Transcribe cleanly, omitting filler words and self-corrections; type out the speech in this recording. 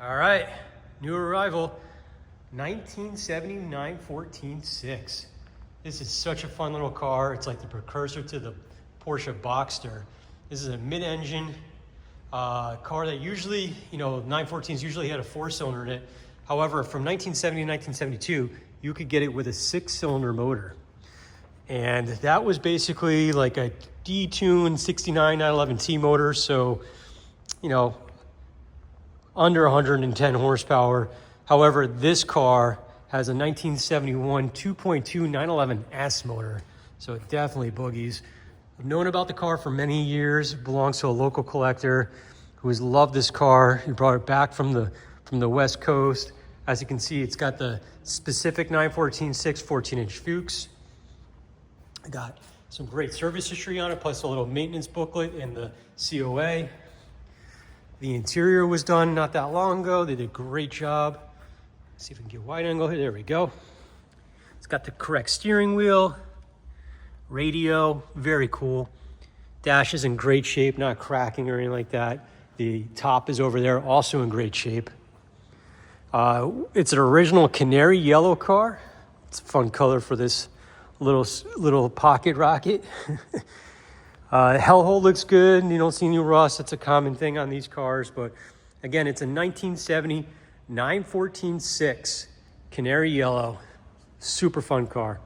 All right, new arrival, 1979 14.6. This is such a fun little car. It's like the precursor to the Porsche Boxster. This is a mid-engine car that usually, 914s usually had a 4-cylinder in it. However, from 1970 to 1972, you could get it with a 6-cylinder motor. And that was basically like a detuned 69 911T motor. So, under 110 horsepower. However, this car has a 1971 2.2 911S motor. So it definitely boogies. I've known about the car for many years. It belongs to a local collector who has loved this car. He brought it back from the West Coast. As you can see, it's got the specific 914.6 14-inch Fuchs. I got some great service history on it, plus a little maintenance booklet and the COA. The interior was done not that long ago. They did a great job. Let's see if we can get wide angle here. There we go. It's got the correct steering wheel, radio, very cool. Dash is in great shape, not cracking or anything like that. The top is over there, also in great shape. It's an original Canary yellow car. It's a fun color for this little pocket rocket. Hellhole looks good. You don't see any rust. That's a common thing on these cars. But again, it's a 1970 914.6 Canary yellow. Super fun car.